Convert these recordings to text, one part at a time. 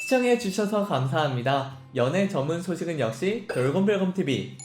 시청해주셔서 감사합니다. 연애 전문 소식은 역시 돌곰별곰TV.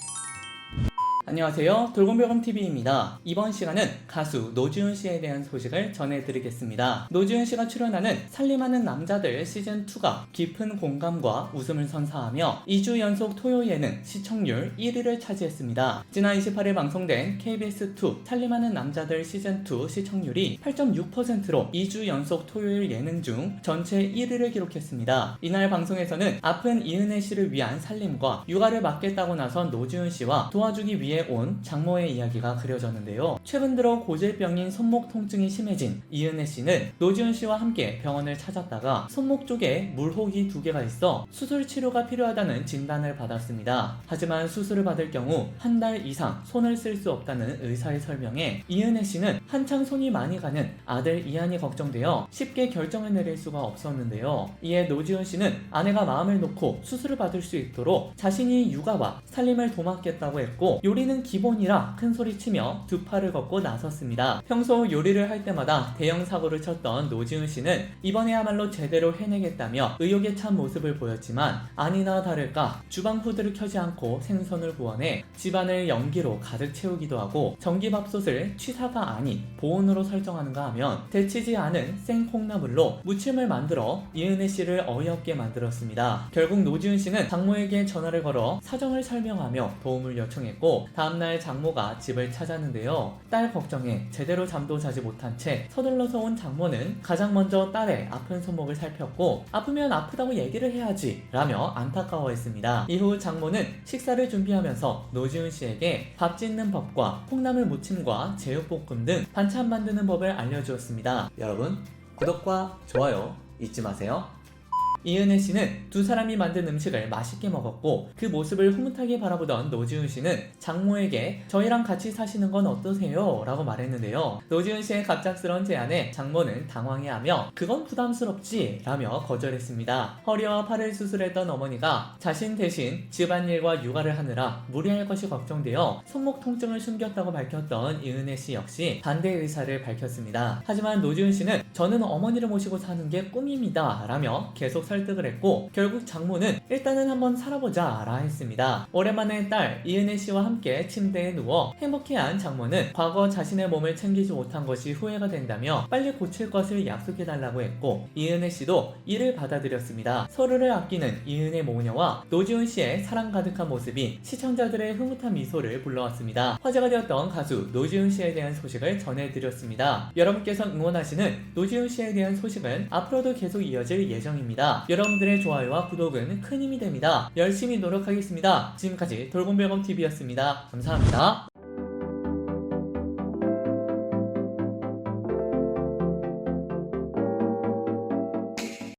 안녕하세요, 돌곰별곰TV입니다. 이번 시간은 가수 노지훈 씨에 대한 소식을 전해드리겠습니다. 노지훈 씨가 출연하는 살림하는 남자들 시즌2가 깊은 공감과 웃음을 선사하며 2주 연속 토요 예능 시청률 1위를 차지했습니다. 지난 28일 방송된 KBS2 살림하는 남자들 시즌2 시청률이 8.6%로 2주 연속 토요일 예능 중 전체 1위를 기록했습니다. 이날 방송에서는 아픈 이은혜 씨를 위한 살림과 육아를 맡겠다고 나선 노지훈 씨와 도와주기 위해 온 장모의 이야기가 그려졌는데요. 최근 들어 고질병인 손목 통증이 심해진 이은혜 씨는 노지훈 씨와 함께 병원을 찾았다가 손목 쪽에 물혹이 2개가 있어 수술 치료가 필요하다는 진단을 받았습니다. 하지만 수술을 받을 경우 한 달 이상 손을 쓸 수 없다는 의사의 설명에 이은혜 씨는 한창 손이 많이 가는 아들 이한이 걱정되어 쉽게 결정을 내릴 수가 없었는데요. 이에 노지훈 씨는 아내가 마음을 놓고 수술을 받을 수 있도록 자신이 육아와 살림을 도맡겠다고 했고, 요리는 기본이라 큰소리치며 두 팔을 걷고 나섰습니다. 평소 요리를 할 때마다 대형 사고를 쳤던 노지훈 씨는 이번에야말로 제대로 해내겠다며 의욕에 찬 모습을 보였지만, 아니나 다를까 주방 후드를 켜지 않고 생선을 구워내 집안을 연기로 가득 채우기도 하고, 전기밥솥을 취사가 아닌 보온으로 설정하는가 하면 데치지 않은 생콩나물로 무침을 만들어 이은혜 씨를 어이없게 만들었습니다. 결국 노지훈 씨는 장모에게 전화를 걸어 사정을 설명하며 도움을 요청했고, 다음날 장모가 집을 찾았는데요. 딸 걱정에 제대로 잠도 자지 못한 채 서둘러서 온 장모는 가장 먼저 딸의 아픈 손목을 살폈고, 아프면 아프다고 얘기를 해야지 라며 안타까워했습니다. 이후 장모는 식사를 준비하면서 노지훈 씨에게 밥 짓는 법과 콩나물 무침과 제육볶음 등 반찬 만드는 법을 알려주었습니다. 여러분, 구독과 좋아요 잊지 마세요. 이은혜 씨는 두 사람이 만든 음식을 맛있게 먹었고, 그 모습을 흐뭇하게 바라보던 노지훈 씨는 장모에게 저희랑 같이 사시는 건 어떠세요? 라고 말했는데요. 노지훈 씨의 갑작스러운 제안에 장모는 당황해하며 그건 부담스럽지 라며 거절했습니다. 허리와 팔을 수술했던 어머니가 자신 대신 집안일과 육아를 하느라 무리할 것이 걱정되어 손목 통증을 숨겼다고 밝혔던 이은혜 씨 역시 반대 의사를 밝혔습니다. 하지만 노지훈 씨는 저는 어머니를 모시고 사는 게 꿈입니다 라며 계속 설득을 했고, 결국 장모는 일단은 한번 살아보자 라 했습니다. 오랜만에 딸 이은혜 씨와 함께 침대에 누워 행복해한 장모는 과거 자신의 몸을 챙기지 못한 것이 후회가 된다며 빨리 고칠 것을 약속해달라고 했고, 이은혜 씨도 이를 받아들였습니다. 서로를 아끼는 이은혜 모녀와 노지훈 씨의 사랑 가득한 모습이 시청자들의 흐뭇한 미소를 불러왔습니다. 화제가 되었던 가수 노지훈 씨에 대한 소식을 전해드렸습니다. 여러분께서 응원하시는 노지훈 씨에 대한 소식은 앞으로도 계속 이어질 예정입니다. 여러분들의 좋아요와 구독은 큰 힘이 됩니다. 열심히 노력하겠습니다. 지금까지 돌곰별곰TV였습니다. 감사합니다.